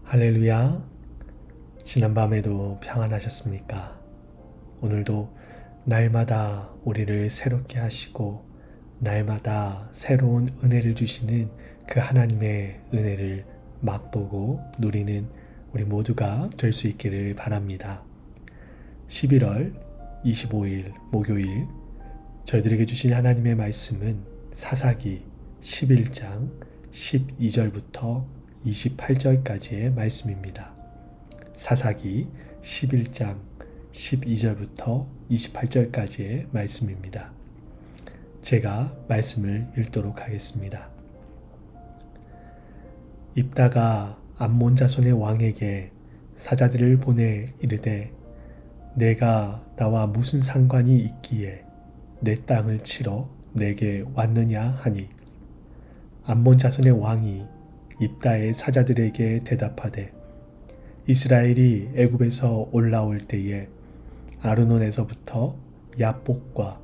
할렐루야. 지난밤에도 평안하셨습니까? 오늘도 날마다 우리를 새롭게 하시고 날마다 새로운 은혜를 주시는 그 하나님의 은혜를 맛보고 누리는 우리 모두가 될 수 있기를 바랍니다. 11월 25일 목요일 저희들에게 주신 하나님의 말씀은 사사기 11장 12절부터 28절까지의 말씀입니다. 사사기 11장 12절부터 28절까지의 말씀입니다. 제가 말씀을 읽도록 하겠습니다. 입다가 암몬 자손의 왕에게 사자들을 보내 이르되 내가 나와 무슨 상관이 있기에 내 땅을 치러 내게 왔느냐 하니 암몬 자손의 왕이 입다의 사자들에게 대답하되 이스라엘이 애굽에서 올라올 때에 아르논에서부터 야복과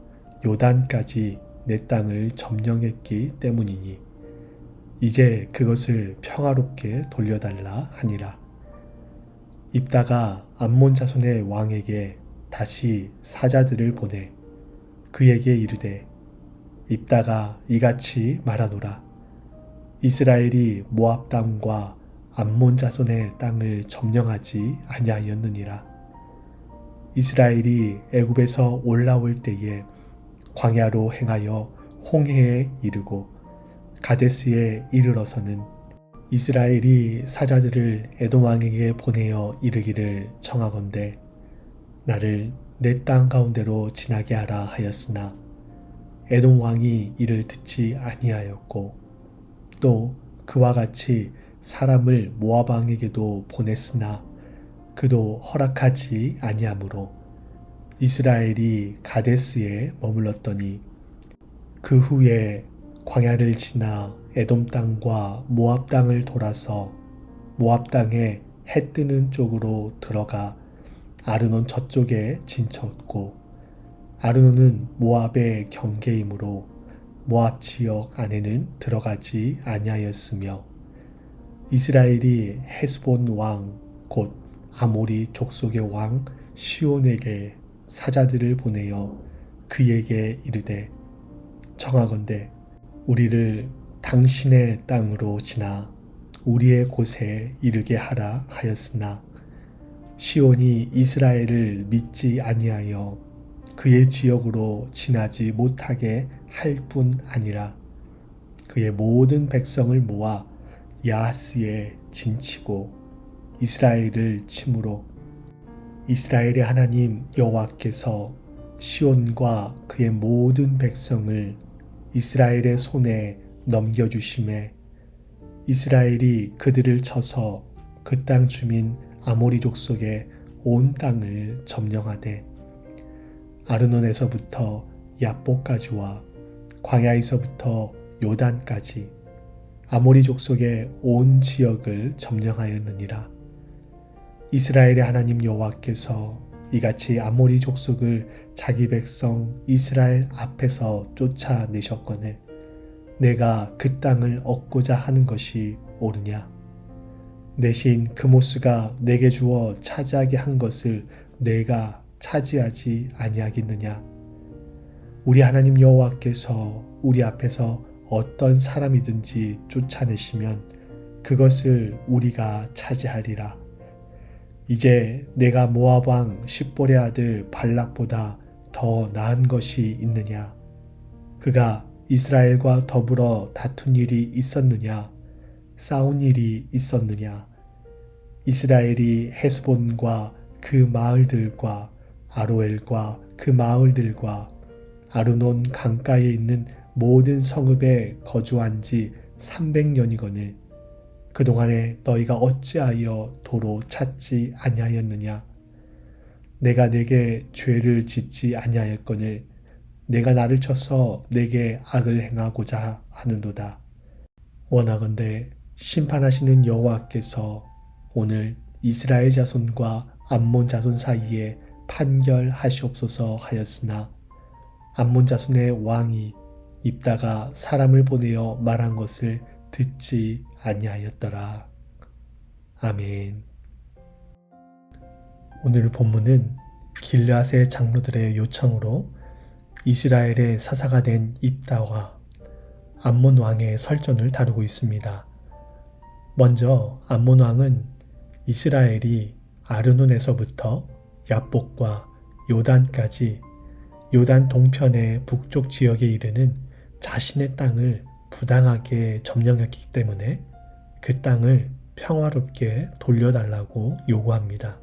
요단까지 내 땅을 점령했기 때문이니 이제 그것을 평화롭게 돌려달라 하니라. 입다가 암몬 자손의 왕에게 다시 사자들을 보내 그에게 이르되 입다가 이같이 말하노라. 이스라엘이 모압 땅과 암몬 자손의 땅을 점령하지 아니하였느니라. 이스라엘이 애굽에서 올라올 때에 광야로 행하여 홍해에 이르고 가데스에 이르러서는 이스라엘이 사자들을 에돔 왕에게 보내어 이르기를 청하건대 나를 내 땅 가운데로 지나게 하라 하였으나 에돔 왕이 이를 듣지 아니하였고 또 그와 같이 사람을 모압 왕에게도 보냈으나 그도 허락하지 아니하므로 이스라엘이 가데스에 머물렀더니 그 후에 광야를 지나 에돔 땅과 모압 땅을 돌아서 모압 땅에 해 뜨는 쪽으로 들어가 아르논 저쪽에 진쳤고 아르논은 모압의 경계이므로 모압 지역 안에는 들어가지 아니하였으며 이스라엘이 헤스본 왕 곧 아모리 족속의 왕 시온에게 사자들을 보내어 그에게 이르되 청하건대 우리를 당신의 땅으로 지나 우리의 곳에 이르게 하라 하였으나 시온이 이스라엘을 믿지 아니하여 그의 지역으로 지나지 못하게 할 뿐 아니라 그의 모든 백성을 모아 야하스에 진치고 이스라엘을 치므로 이스라엘의 하나님 여호와께서 시온과 그의 모든 백성을 이스라엘의 손에 넘겨주심에 이스라엘이 그들을 쳐서 그 땅 주민 아모리 족속의 온 땅을 점령하되 아르논에서부터 야복까지와 광야에서부터 요단까지 아모리 족속의 온 지역을 점령하였느니라. 이스라엘의 하나님 여호와께서 이같이 아모리 족속을 자기 백성 이스라엘 앞에서 쫓아내셨거늘 내가 그 땅을 얻고자 하는 것이 옳으냐? 내 신 그모스가 내게 주어 차지하게 한 것을 내가 차지하지 아니하겠느냐? 우리 하나님 여호와께서 우리 앞에서 어떤 사람이든지 쫓아내시면 그것을 우리가 차지하리라. 이제 내가 모압 왕 십볼의 아들 발락보다 더 나은 것이 있느냐? 그가 이스라엘과 더불어 다툰 일이 있었느냐? 싸운 일이 있었느냐? 이스라엘이 헤스본과 그 마을들과 아로엘과 그 마을들과 아르논 강가에 있는 모든 성읍에 거주한 지 300년이거늘 그동안에 너희가 어찌하여 도로 찾지 아니하였느냐? 내가 내게 죄를 짓지 아니하였거늘 내가 나를 쳐서 내게 악을 행하고자 하는도다. 원하건대 심판하시는 여호와께서 오늘 이스라엘 자손과 암몬 자손 사이에 판결하시옵소서 하였으나 암몬 자손의 왕이 입다가 사람을 보내어 말한 것을 듣지 아니하였더라. 아멘. 오늘 본문은 길르앗의 장로들의 요청으로 이스라엘의 사사가 된 입다와 암몬 왕의 설전을 다루고 있습니다. 먼저 암몬 왕은 이스라엘이 아르논에서부터 야복과 요단까지 요단 동편의 북쪽 지역에 이르는 자신의 땅을 부당하게 점령했기 때문에 그 땅을 평화롭게 돌려달라고 요구합니다.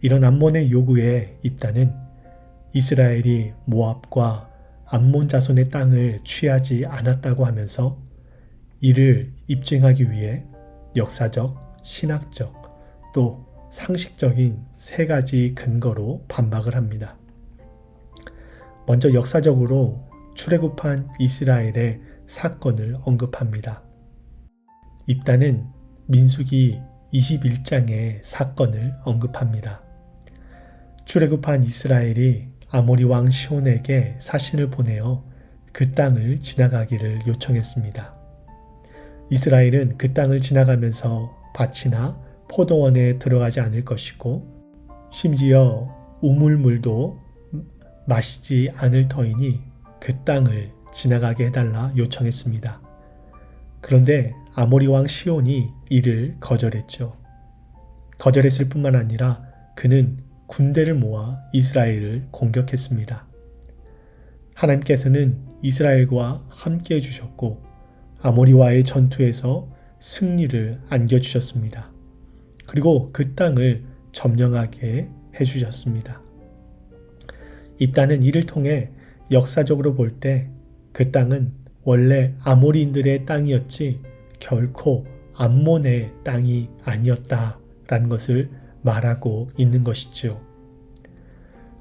이런 암몬의 요구에 입다는 이스라엘이 모압과 암몬 자손의 땅을 취하지 않았다고 하면서 이를 입증하기 위해 역사적, 신학적, 또 상식적인 세 가지 근거로 반박을 합니다. 먼저 역사적으로 출애굽한 이스라엘의 사건을 언급합니다. 입다는 민수기 21장의 사건을 언급합니다. 출애굽한 이스라엘이 아모리 왕 시온에게 사신을 보내어 그 땅을 지나가기를 요청했습니다. 이스라엘은 그 땅을 지나가면서 밭이나 포도원에 들어가지 않을 것이고 심지어 우물물도 마시지 않을 터이니 그 땅을 지나가게 해달라 요청했습니다. 그런데 아모리 왕 시온이 이를 거절했죠. 거절했을 뿐만 아니라 그는 군대를 모아 이스라엘을 공격했습니다. 하나님께서는 이스라엘과 함께 해주셨고 아모리와의 전투에서 승리를 안겨주셨습니다. 그리고 그 땅을 점령하게 해주셨습니다. 입다는 이를 통해 역사적으로 볼 때 그 땅은 원래 아모리인들의 땅이었지 결코 암몬의 땅이 아니었다라는 것을 말하고 있는 것이죠.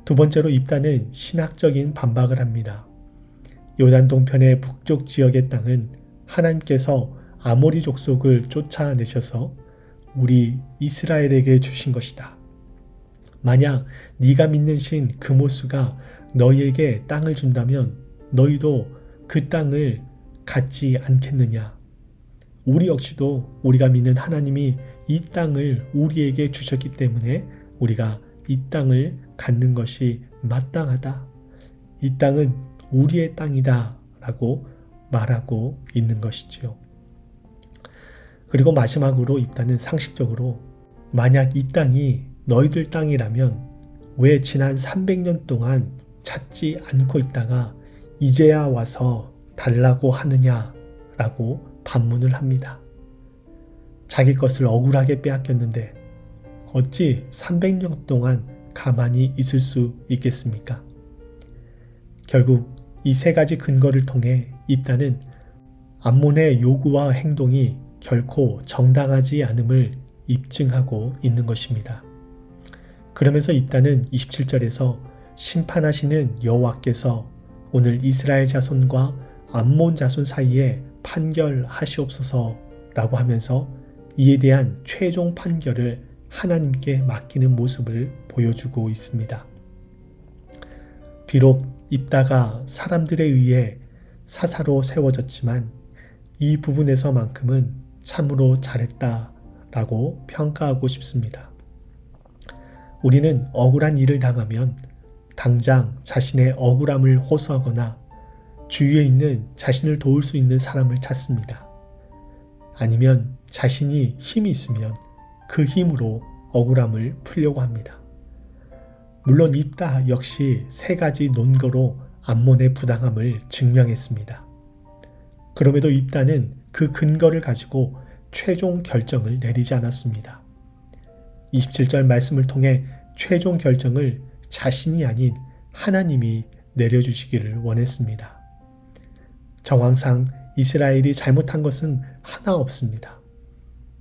두 번째로 입다는 신학적인 반박을 합니다. 요단 동편의 북쪽 지역의 땅은 하나님께서 아모리 족속을 쫓아내셔서 우리 이스라엘에게 주신 것이다. 만약 네가 믿는 신 그모스가 너희에게 땅을 준다면 너희도 그 땅을 갖지 않겠느냐? 우리 역시도 우리가 믿는 하나님이 이 땅을 우리에게 주셨기 때문에 우리가 이 땅을 갖는 것이 마땅하다. 이 땅은 우리의 땅이다 라고 말하고 있는 것이지요. 그리고 마지막으로 입다는 상식적으로 만약 이 땅이 너희들 땅이라면 왜 지난 300년 동안 찾지 않고 있다가 이제야 와서 달라고 하느냐라고 반문을 합니다. 자기 것을 억울하게 빼앗겼는데 어찌 300년 동안 가만히 있을 수 있겠습니까? 결국 이 세 가지 근거를 통해 입다는 암몬의 요구와 행동이 결코 정당하지 않음을 입증하고 있는 것입니다. 그러면서 입다는 27절에서 심판하시는 여호와께서 오늘 이스라엘 자손과 암몬 자손 사이에 판결하시옵소서 라고 하면서 이에 대한 최종 판결을 하나님께 맡기는 모습을 보여주고 있습니다. 비록 입다가 사람들에 의해 사사로 세워졌지만 이 부분에서만큼은 참으로 잘했다라고 평가하고 싶습니다. 우리는 억울한 일을 당하면 당장 자신의 억울함을 호소하거나 주위에 있는 자신을 도울 수 있는 사람을 찾습니다. 아니면 자신이 힘이 있으면 그 힘으로 억울함을 풀려고 합니다. 물론 입다 역시 세 가지 논거로 암몬의 부당함을 증명했습니다. 그럼에도 입다는 그 근거를 가지고 최종 결정을 내리지 않았습니다. 27절 말씀을 통해 최종 결정을 자신이 아닌 하나님이 내려주시기를 원했습니다. 정황상 이스라엘이 잘못한 것은 하나 없습니다.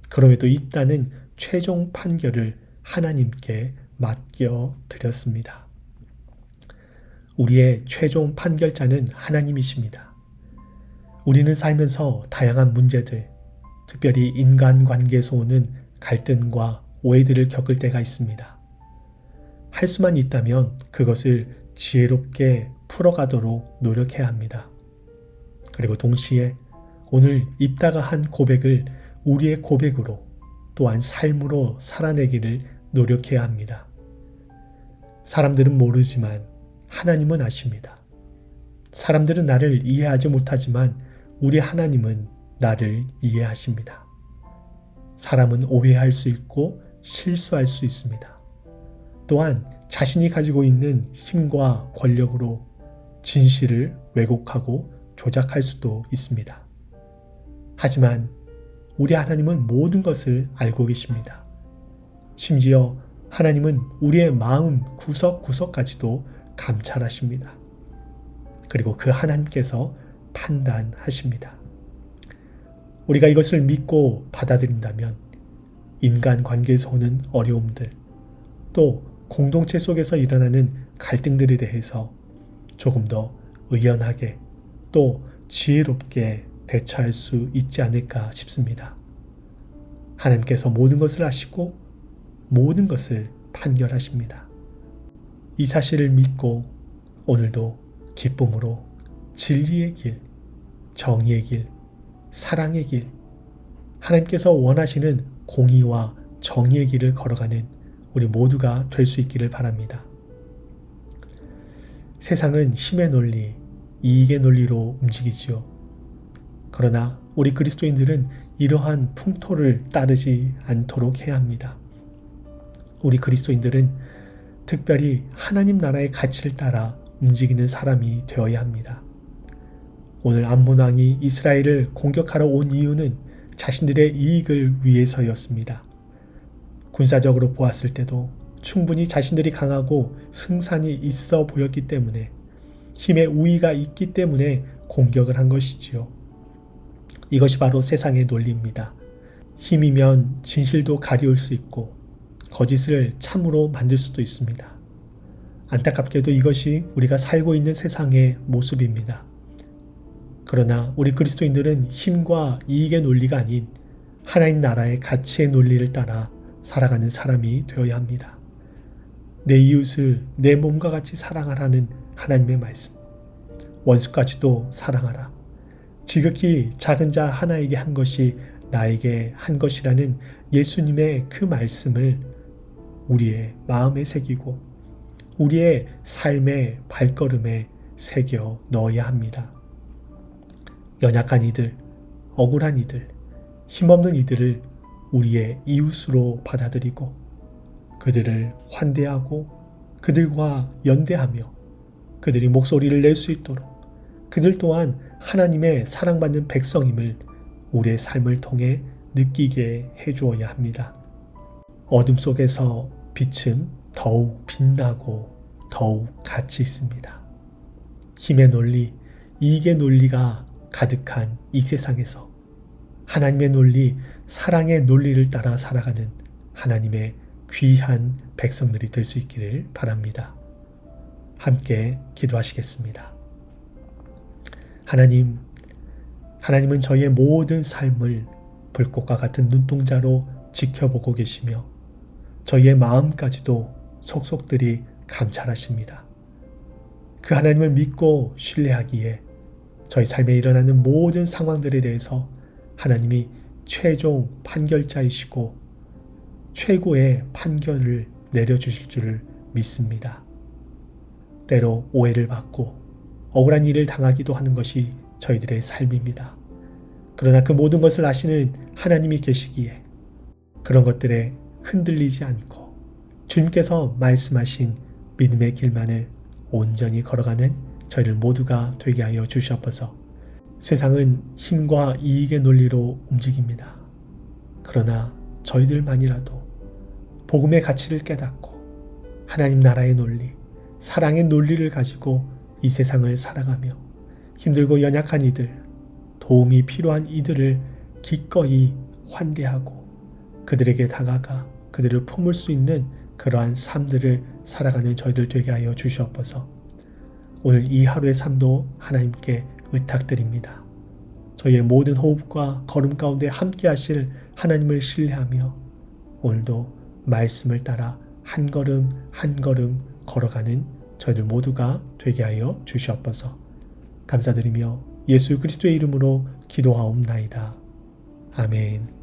그럼에도 입다는 최종 판결을 하나님께 맡겨드렸습니다. 우리의 최종 판결자는 하나님이십니다. 우리는 살면서 다양한 문제들, 특별히 인간관계에서 오는 갈등과 오해들을 겪을 때가 있습니다. 할 수만 있다면 그것을 지혜롭게 풀어가도록 노력해야 합니다. 그리고 동시에 오늘 입다가 한 고백을 우리의 고백으로 또한 삶으로 살아내기를 노력해야 합니다. 사람들은 모르지만 하나님은 아십니다. 사람들은 나를 이해하지 못하지만 우리 하나님은 나를 이해하십니다. 사람은 오해할 수 있고 실수할 수 있습니다. 또한 자신이 가지고 있는 힘과 권력으로 진실을 왜곡하고 조작할 수도 있습니다. 하지만 우리 하나님은 모든 것을 알고 계십니다. 심지어 하나님은 우리의 마음 구석구석까지도 감찰하십니다. 그리고 그 하나님께서 판단하십니다. 우리가 이것을 믿고 받아들인다면 인간관계에서 오는 어려움들, 또 공동체 속에서 일어나는 갈등들에 대해서 조금 더 의연하게 또 지혜롭게 대처할 수 있지 않을까 싶습니다. 하나님께서 모든 것을 아시고 모든 것을 판결하십니다. 이 사실을 믿고 오늘도 기쁨으로 진리의 길, 정의의 길, 사랑의 길, 하나님께서 원하시는 공의와 정의의 길을 걸어가는 우리 모두가 될 수 있기를 바랍니다. 세상은 힘의 논리, 이익의 논리로 움직이지요. 그러나 우리 그리스도인들은 이러한 풍토를 따르지 않도록 해야 합니다. 우리 그리스도인들은 특별히 하나님 나라의 가치를 따라 움직이는 사람이 되어야 합니다. 오늘 암몬 왕이 이스라엘을 공격하러 온 이유는 자신들의 이익을 위해서였습니다. 군사적으로 보았을 때도 충분히 자신들이 강하고 승산이 있어 보였기 때문에, 힘의 우위가 있기 때문에 공격을 한 것이지요. 이것이 바로 세상의 논리입니다. 힘이면 진실도 가리울 수 있고 거짓을 참으로 만들 수도 있습니다. 안타깝게도 이것이 우리가 살고 있는 세상의 모습입니다. 그러나 우리 그리스도인들은 힘과 이익의 논리가 아닌 하나님 나라의 가치의 논리를 따라 살아가는 사람이 되어야 합니다. 내 이웃을 내 몸과 같이 사랑하라는 하나님의 말씀, 원수까지도 사랑하라. 지극히 작은 자 하나에게 한 것이 나에게 한 것이라는 예수님의 그 말씀을 우리의 마음에 새기고 우리의 삶의 발걸음에 새겨 넣어야 합니다. 연약한 이들, 억울한 이들, 힘없는 이들을 우리의 이웃으로 받아들이고 그들을 환대하고 그들과 연대하며 그들이 목소리를 낼 수 있도록 그들 또한 하나님의 사랑받는 백성임을 우리의 삶을 통해 느끼게 해주어야 합니다. 어둠 속에서 빛은 더욱 빛나고 더욱 가치 있습니다. 힘의 논리, 이익의 논리가 가득한 이 세상에서 하나님의 논리, 사랑의 논리를 따라 살아가는 하나님의 귀한 백성들이 될 수 있기를 바랍니다. 함께 기도하시겠습니다. 하나님은 저희의 모든 삶을 불꽃과 같은 눈동자로 지켜보고 계시며 저희의 마음까지도 속속들이 감찰하십니다. 그 하나님을 믿고 신뢰하기에 저희 삶에 일어나는 모든 상황들에 대해서 하나님이 최종 판결자이시고 최고의 판결을 내려주실 줄을 믿습니다. 때로 오해를 받고 억울한 일을 당하기도 하는 것이 저희들의 삶입니다. 그러나 그 모든 것을 아시는 하나님이 계시기에 그런 것들에 흔들리지 않고 주님께서 말씀하신 믿음의 길만을 온전히 걸어가는 저희를 모두가 되게 하여 주시옵소서. 세상은 힘과 이익의 논리로 움직입니다. 그러나 저희들만이라도 복음의 가치를 깨닫고 하나님 나라의 논리, 사랑의 논리를 가지고 이 세상을 살아가며 힘들고 연약한 이들, 도움이 필요한 이들을 기꺼이 환대하고 그들에게 다가가 그들을 품을 수 있는 그러한 삶들을 살아가는 저희들 되게 하여 주시옵소서. 오늘 이 하루의 삶도 하나님께 의탁드립니다. 저희의 모든 호흡과 걸음 가운데 함께 하실 하나님을 신뢰하며 오늘도 말씀을 따라 한 걸음 한 걸음 걸어가는 저희들 모두가 되게 하여 주시옵소서. 감사드리며 예수 그리스도의 이름으로 기도하옵나이다. 아멘.